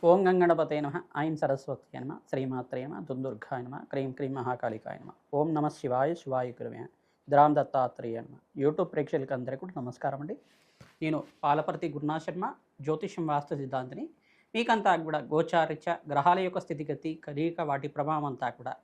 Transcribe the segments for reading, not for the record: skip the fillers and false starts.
ఓం గంగణపతే నమ ఐం సరస్వత్యై నమ శ్రీమాత్రే నమ దుందుర్గాయ నమ క్రీం క్రీం మహాకాళికాయ నమ ఓం నమ శివాయ శివాయ గురువే ద్రాం దత్తాత్రేయ నమ. యూట్యూబ్ ప్రేక్షకులకు అందరికీ కూడా నమస్కారం అండి. నేను పాలపర్తి గురునాథ్ శర్మ, జ్యోతిష్యం వాస్తు సిద్ధాంతిని. మీకంతా కూడా గోచారిత్య గ్రహాల యొక్క స్థితిగతి కదలిక వాటి ప్రభావం అంతా కూడా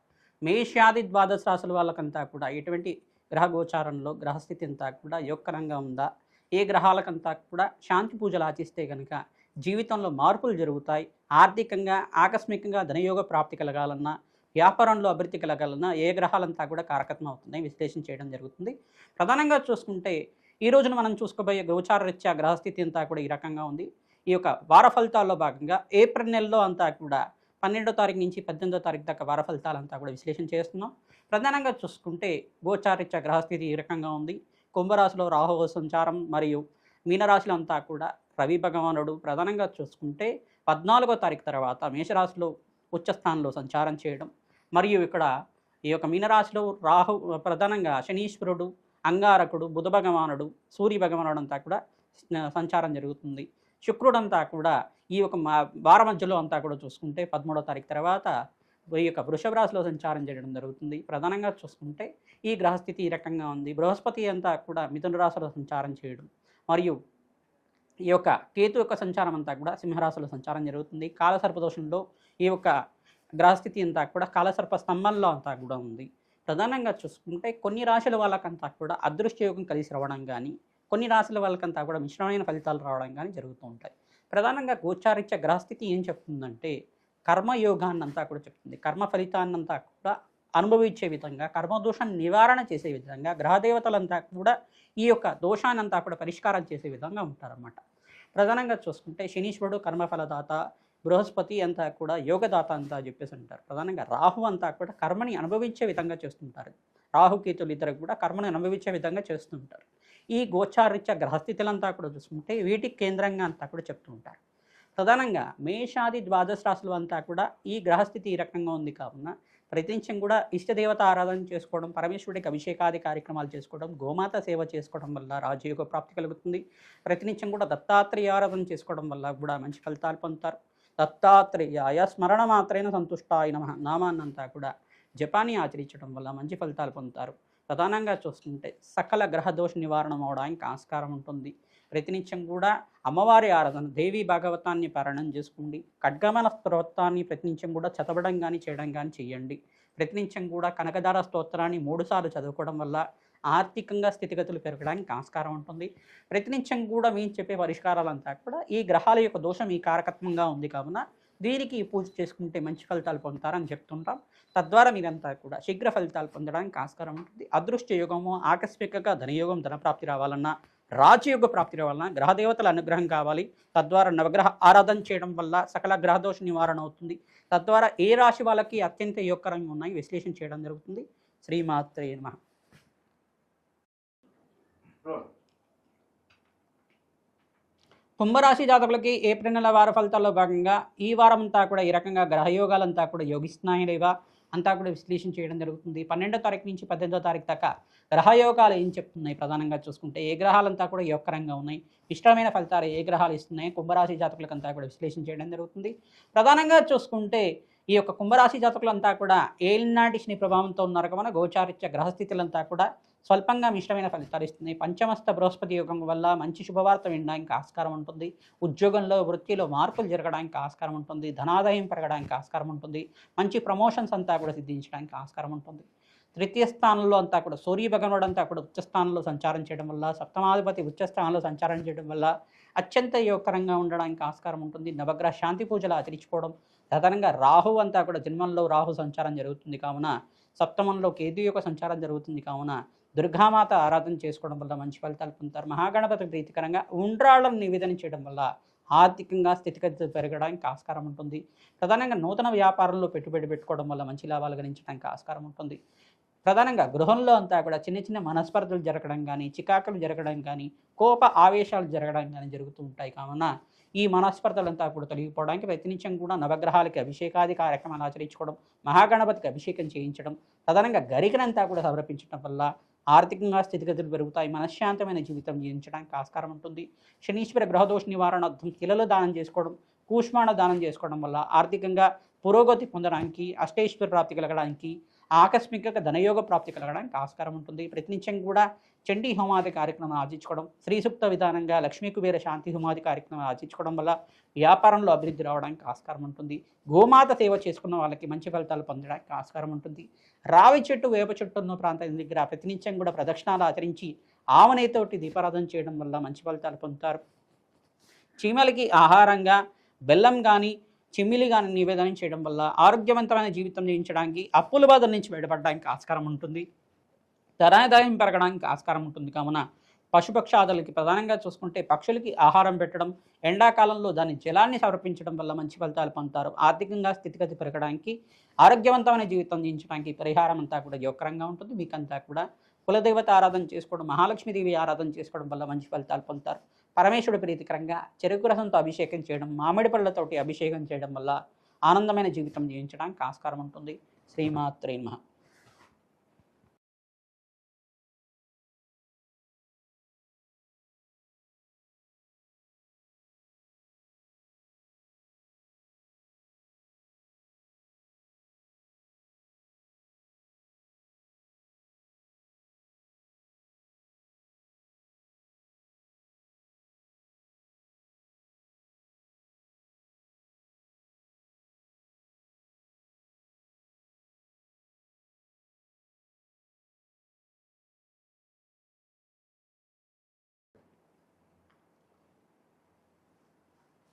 మేషాది ద్వాదశ రాశుల వాళ్ళకంతా కూడా ఎటువంటి గ్రహ గోచారంలో గ్రహస్థితి అంతా కూడా యోగకరంగా ఉందా, ఏ గ్రహాలకంతా కూడా శాంతి పూజలు ఆచిస్తే కనుక జీవితంలో మార్పులు జరుగుతాయి, ఆర్థికంగా ఆకస్మికంగా ధనయోగ ప్రాప్తి కలగాలన్నా, వ్యాపారంలో అభివృద్ధి కలగాలన్నా ఏ గ్రహాలంతా కూడా కారకత్వం అవుతున్నాయి విశ్లేషణ చేయడం జరుగుతుంది. ప్రధానంగా చూసుకుంటే ఈ రోజున మనం చూసుకోబోయే గోచారరీత్యా గ్రహస్థితి అంతా కూడా ఈ రకంగా ఉంది. ఈ యొక్క వార ఫలితాల్లో భాగంగా ఏప్రిల్ నెలలో అంతా కూడా 12వ తారీఖు నుంచి 18వ తారీఖు దాకా వార ఫలితాలంతా కూడా విశ్లేషణ చేస్తున్నాం. ప్రధానంగా చూసుకుంటే గోచారరీత్యా గ్రహస్థితి ఈ రకంగా ఉంది. కుంభరాశిలో రాహువు సంచారం మరియు మీనరాశిలో అంతా కూడా రవి భగవానుడు ప్రధానంగా చూసుకుంటే 14వ తారీఖు తర్వాత మేషరాశిలో ఉచ్చస్థానంలో సంచారం చేయడం, మరియు ఇక్కడ ఈ యొక్క మీనరాశిలో రాహు ప్రధానంగా శనీశ్వరుడు, అంగారకుడు, బుధ భగవానుడు, సూర్య భగవానుడు అంతా కూడా సంచారం జరుగుతుంది. శుక్రుడంతా కూడా ఈ యొక్క వార మధ్యలో అంతా కూడా చూసుకుంటే 13వ తారీఖు తర్వాత ఈ యొక్క వృషభ రాశిలో సంచారం చేయడం జరుగుతుంది. ప్రధానంగా చూసుకుంటే ఈ గ్రహస్థితి ఈ రకంగా ఉంది. బృహస్పతి అంతా కూడా మిథున రాశిలో సంచారం చేయడం, మరియు ఈ యొక్క కేతు యొక్క సంచారం అంతా కూడా సింహరాశిలో సంచారం జరుగుతుంది. కాలసర్పదోషంలో ఈ యొక్క గ్రహస్థితి అంతా కూడా కాలసర్ప స్తంభంలో అంతా కూడా ఉంది. ప్రధానంగా చూసుకుంటే కొన్ని రాశుల వాళ్ళకంతా కూడా అదృష్టయోగం కలిసి రావడం కానీ, కొన్ని రాశుల వాళ్ళకంతా కూడా మిశ్రమైన ఫలితాలు రావడం కానీ జరుగుతూ ఉంటాయి. ప్రధానంగా గోచారిత్య గ్రహస్థితి ఏం చెప్తుందంటే కర్మయోగాన్ని అంతా కూడా చెప్తుంది. కర్మ ఫలితాన్నంతా కూడా అనుభవించే విధంగా, కర్మదోషాన్ని నివారణ చేసే విధంగా గ్రహదేవతలంతా కూడా ఈ యొక్క దోషాన్నంతా కూడా పరిష్కారం చేసే విధంగా ఉంటారన్నమాట. ప్రధానంగా చూసుకుంటే శనీశ్వరుడు కర్మఫలదాత, బృహస్పతి అంతా కూడా యోగదాత అంతా చెప్పేసి అంటారు. ప్రధానంగా రాహు అంతా కూడా కర్మని అనుభవించే విధంగా చేస్తుంటారు. రాహుకేతులు ఇద్దరు కూడా కర్మని అనుభవించే విధంగా చేస్తుంటారు. ఈ గోచారిత్య గ్రహస్థితులంతా కూడా చూసుకుంటే వీటికి కేంద్రంగా అంతా కూడా చెప్తూ ఉంటారు. ప్రధానంగా మేషాది ద్వాదశ రాశులు అంతా కూడా ఈ గ్రహస్థితి ఈ రకంగా ఉంది కావున ప్రతినిత్యం కూడా ఇష్టదేవత ఆరాధన చేసుకోవడం, పరమేశ్వరుడికి అభిషేకాది కార్యక్రమాలు చేసుకోవడం, గోమాత సేవ చేసుకోవడం వల్ల రాజయోగ ప్రాప్తి కలుగుతుంది. ప్రతినిత్యం కూడా దత్తాత్రేయ ఆరాధన చేసుకోవడం వల్ల కూడా మంచి ఫలితాలు పొందుతారు. దత్తాత్రేయాయ స్మరణ మాత్రైన సంతుష్టాయ నమః నామాన్నంతా కూడా జపాన్ని ఆచరించడం వల్ల మంచి ఫలితాలు పొందుతారు. ప్రధానంగా చూసుకుంటే సకల గ్రహ దోష నివారణ అవడానికి ఆస్కారం ఉంటుంది. ప్రతినిత్యం కూడా అమ్మవారి ఆరాధన, దేవీ భాగవతాన్ని పారాయణం చేసుకోండి. ఖడ్గమల స్తోత్రాన్ని ప్రతినిత్యం కూడా చదవడం కానీ చేయడం కానీ చేయండి. ప్రతినిత్యం కూడా కనకదార స్తోత్రాన్ని 3 సార్లు చదువుకోవడం వల్ల ఆర్థికంగా స్థితిగతులు పెరగడానికి ఆస్కారం ఉంటుంది. ప్రతినిత్యం కూడా మేము చెప్పే పరిష్కారాలంతా కూడా ఈ గ్రహాల యొక్క దోషం ఈ కారకత్వంగా ఉంది కావున దీనికి పూజ చేసుకుంటే మంచి ఫలితాలు పొందుతారని చెప్తుంటాం. తద్వారా మీరంతా కూడా శీఘ్ర ఫలితాలు పొందడానికి ఆస్కారం ఉంటుంది. అదృష్ట యోగము, ఆకస్మికంగా ధనయోగం, ధనప్రాప్తి రావాలన్నా, రాజయోగ ప్రాప్తి రావాలన్నా గ్రహదేవతల అనుగ్రహం కావాలి. తద్వారా నవగ్రహ ఆరాధన చేయడం వల్ల సకల గ్రహదోష నివారణ అవుతుంది. తద్వారా ఏ రాశి వాళ్ళకి అత్యంత యోగకరంగా ఉన్నాయి విశ్లేషణ చేయడం జరుగుతుంది. శ్రీమాత్రే నమః. కుంభరాశి జాతకులకి ఏప్రిల్ నెల వార ఫలితాల్లో భాగంగా ఈ వారం అంతా కూడా ఈ రకంగా గ్రహయోగాలంతా కూడా యోగిస్తున్నాయి లేవా అంతా కూడా విశ్లేషణ చేయడం జరుగుతుంది. 12వ తారీఖు నుంచి 18వ తారీఖు దాకా గ్రహయోగాలు ఏం చెప్తున్నాయి ప్రధానంగా చూసుకుంటే ఏ గ్రహాలంతా కూడా యోగకరంగా ఉన్నాయి, ఇష్టమైన ఫలితాలు ఏ గ్రహాలు ఇస్తున్నాయి కుంభరాశి జాతకులకంతా కూడా విశ్లేషణ చేయడం జరుగుతుంది. ప్రధానంగా చూసుకుంటే ఈ యొక్క కుంభరాశి జాతకులంతా కూడా ఏలినాటి శని ప్రభావంతో ఉన్నారు కాబట్టి గోచారిత్య గ్రహస్థితులంతా కూడా స్వల్పంగా మిశ్రమైన ఫలితాలు ఇస్తుంది. పంచమస్త బృహస్పతి యోగం వల్ల మంచి శుభవార్త వినడానికి ఆస్కారం ఉంటుంది. ఉద్యోగంలో, వృత్తిలో మార్పులు జరగడానికి ఆస్కారం ఉంటుంది. ధనాదాయం పెరగడానికి ఆస్కారం ఉంటుంది. మంచి ప్రమోషన్స్ అంతా కూడా సిద్ధించడానికి ఆస్కారం ఉంటుంది. తృతీయ స్థానంలో అంతా కూడా సూర్య భగవానుడు అంతా కూడా ఉచ్చస్థానంలో సంచారం చేయడం వల్ల, సప్తమాధిపతి ఉచ్చస్థానంలో సంచారం చేయడం వల్ల అత్యంత యోగకరంగా ఉండడానికి ఆస్కారం ఉంటుంది. నవగ్రహ శాంతి పూజలు ఆచరించుకోవడం, ప్రధానంగా రాహు అంతా కూడా జన్మంలో రాహు సంచారం జరుగుతుంది కావున, సప్తమంలో కేతు యొక్క సంచారం జరుగుతుంది కావున దుర్గామాత ఆరాధన చేసుకోవడం వల్ల మంచి ఫలితాలు పొందుతారు. మహాగణపతి ప్రీతికరంగా ఉండ్రాళ్లను నివేదన చేయడం వల్ల ఆర్థికంగా స్థితిగతులు పెరగడానికి ఆస్కారం ఉంటుంది. ప్రధానంగా నూతన వ్యాపారంలో పెట్టుబడి పెట్టుకోవడం వల్ల మంచి లాభాలు గణించడానికి ఆస్కారం ఉంటుంది. ప్రధానంగా గృహంలో అంతా కూడా చిన్న చిన్న మనస్పర్ధలు జరగడం కానీ, చికాకులు జరగడం కానీ, కోప ఆవేశాలు జరగడం కానీ జరుగుతూ ఉంటాయి కావున ఈ మనస్పర్ధలంతా కూడా తొలగిపోవడానికి ప్రతినిత్యం కూడా నవగ్రహాలకి అభిషేకాది కార్యక్రమాలు ఆచరించుకోవడం, మహాగణపతికి అభిషేకం చేయించడం, ప్రధానంగా గరికనంతా కూడా సమర్పించడం వల్ల ఆర్థికంగా స్థితిగతులు పెరుగుతాయి. మనశ్శాంతమైన జీవితం జీవించడానికి ఆస్కారం ఉంటుంది. శనీశ్వర గ్రహదోష నివారణార్థం కిలలు దానం చేసుకోవడం, కూష్మాణ దానం చేసుకోవడం వల్ల ఆర్థికంగా పురోగతి పొందడానికి, అష్టైశ్వర్య ప్రాప్తి కలగడానికి, ఆకస్మిక ధనయోగ ప్రాప్తి కలగడానికి ఆస్కారం ఉంటుంది. ప్రతినిత్యం కూడా చండీ హోమాది కార్యక్రమం ఆచరించుకోవడం, శ్రీ సూక్త విధానంగా లక్ష్మీ కుబేర శాంతి హోమాది కార్యక్రమం ఆచరించుకోవడం వల్ల వ్యాపారంలో అభివృద్ధి రావడానికి ఆస్కారం ఉంటుంది. గోమాత సేవ చేసుకున్న వాళ్ళకి మంచి ఫలితాలు పొందడానికి ఆస్కారం ఉంటుంది. రావి చెట్టు, వేప చెట్టు ఉన్న ప్రాంతం దగ్గర ప్రతినిత్యం కూడా ప్రదక్షిణాలు ఆచరించి ఆవనేతోటి దీపారాధన చేయడం వల్ల మంచి ఫలితాలు పొందుతారు. చీమలకి ఆహారంగా బెల్లం కానీ, చిమ్మిలి కానీ నివేదన చేయడం వల్ల ఆరోగ్యవంతమైన జీవితం జీవించడానికి, అప్పుల బాధల నుంచి బయటపడడానికి ఆస్కారం ఉంటుంది. ధనాదాయం పెరగడానికి ఆస్కారం ఉంటుంది. కావున పశుపక్షాదులకి ప్రధానంగా చూసుకుంటే పక్షులకి ఆహారం పెట్టడం, ఎండాకాలంలో దాని జలాన్ని సమర్పించడం వల్ల మంచి ఫలితాలు పొందుతారు. ఆర్థికంగా స్థితిగతి పెరగడానికి, ఆరోగ్యవంతమైన జీవితం జీవించడానికి పరిహారం అంతా కూడా యోగకరంగా ఉంటుంది. మీకంతా కూడా కులదేవత ఆరాధన చేసుకోవడం, మహాలక్ష్మీదేవి ఆరాధన చేసుకోవడం వల్ల మంచి ఫలితాలు పొందుతారు. పరమేశ్వరుడు ప్రీతికరంగా చెరుకు రసంతో అభిషేకం చేయడం, మామిడి పళ్ళతోటి అభిషేకం చేయడం వల్ల ఆనందమైన జీవితం జీవించడానికి ఆస్కారం ఉంటుంది. శ్రీమాత్రే నమః.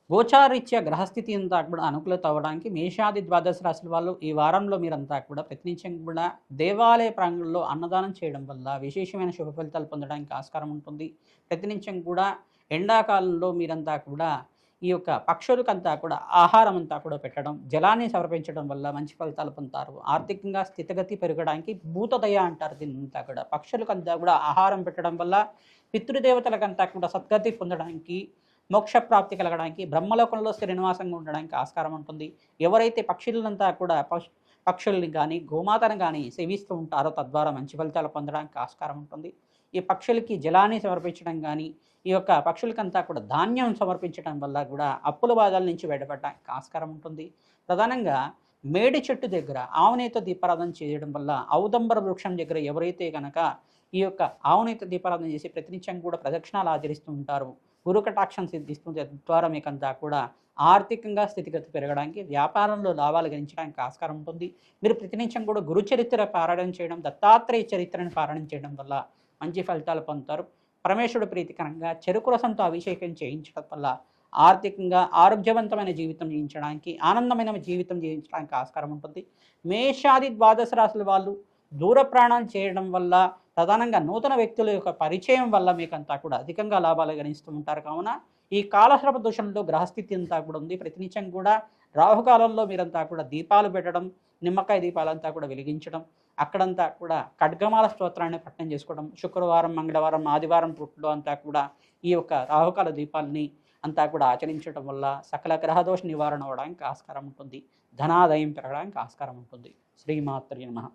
గోచారీత్యా గ్రహస్థితి అంతా కూడా అనుకూలత అవ్వడానికి మేషాది ద్వాదశ రాశుల వాళ్ళు ఈ వారంలో మీరంతా కూడా ప్రతినిత్యం కూడా దేవాలయ ప్రాంగణంలో అన్నదానం చేయడం వల్ల విశేషమైన శుభ ఫలితాలు పొందడానికి ఆస్కారం ఉంటుంది. ప్రతినిత్యం కూడా ఎండాకాలంలో మీరంతా కూడా ఈ యొక్క పక్షులకంతా కూడా ఆహారం అంతా కూడా పెట్టడం, జలాన్ని సమర్పించడం వల్ల మంచి ఫలితాలు పొందుతారు. ఆర్థికంగా స్థితిగతి పెరగడానికి భూతదయ అంటారు దీన్నంతా కూడా. పక్షులకంతా కూడా ఆహారం పెట్టడం వల్ల పితృదేవతలకంతా కూడా సద్గతి పొందడానికి, మోక్షప్రాప్తి కలగడానికి, బ్రహ్మలోకంలో శ్రీనివాసంగా ఉండడానికి ఆస్కారం ఉంటుంది. ఎవరైతే పక్షులంతా కూడా పక్షుల్ని కానీ, గోమాతను కానీ సేవిస్తూ ఉంటారో తద్వారా మంచి ఫలితాలు పొందడానికి ఆస్కారం ఉంటుంది. ఈ పక్షులకి జలాన్ని సమర్పించడం కానీ, ఈ యొక్క పక్షులకంతా కూడా ధాన్యం సమర్పించడం వల్ల కూడా అప్పుల బాధల నుంచి బయటపడడానికి ఆస్కారం ఉంటుంది. ప్రధానంగా మేడి చెట్టు దగ్గర ఆవునేత దీపారాధన చేయడం వల్ల, ఔదంబర వృక్షం దగ్గర ఎవరైతే కనుక ఈ యొక్క ఆవునేత దీపారాధన చేసి ప్రతినిత్యం కూడా ప్రదక్షిణాలు ఆచరిస్తూ ఉంటారు, గురు కటాక్షం సిద్ధిస్తుంది. తద్వారా మీకంతా కూడా ఆర్థికంగా స్థితిగతి పెరగడానికి, వ్యాపారంలో లాభాలు గణించడానికి ఆస్కారం ఉంటుంది. మీరు ప్రతినిత్యం కూడా గురు చరిత్ర పారాయణం చేయడం, దత్తాత్రేయ చరిత్రను పారాయణం చేయడం వల్ల మంచి ఫలితాలు పొందుతారు. పరమేశ్వరుడు ప్రీతికరంగా చెరుకు రసంతో అభిషేకం చేయించడం వల్ల ఆర్థికంగా ఆరోగ్యవంతమైన జీవితం జీవించడానికి, ఆనందమైన జీవితం జీవించడానికి ఆస్కారం ఉంటుంది. మేషాది ద్వాదశ రాశుల వాళ్ళు దూర ప్రయాణాలు చేయడం వల్ల, ప్రధానంగా నూతన వ్యక్తుల యొక్క పరిచయం వల్ల మీకంతా కూడా అధికంగా లాభాలు గణిస్తూ ఉంటారు. కావున ఈ కాలసర్ప దోషంలో గ్రహస్థితి అంతా కూడా ఉంది. ప్రతినిత్యం కూడా రాహుకాలంలో మీరంతా కూడా దీపాలు పెట్టడం, నిమ్మకాయ దీపాలంతా కూడా వెలిగించడం, అక్కడంతా కూడా ఖడ్గమాల స్తోత్రాన్ని పఠనం చేసుకోవడం, శుక్రవారం, మంగళవారం, ఆదివారం పుట్లో అంతా కూడా ఈ యొక్క రాహుకాల దీపాలని అంతా కూడా ఆచరించడం వల్ల సకల గ్రహదోష నివారణ అవ్వడానికి ఆస్కారం ఉంటుంది. ధనాదాయం పెరగడానికి ఆస్కారం ఉంటుంది. శ్రీమాత్రే నమః.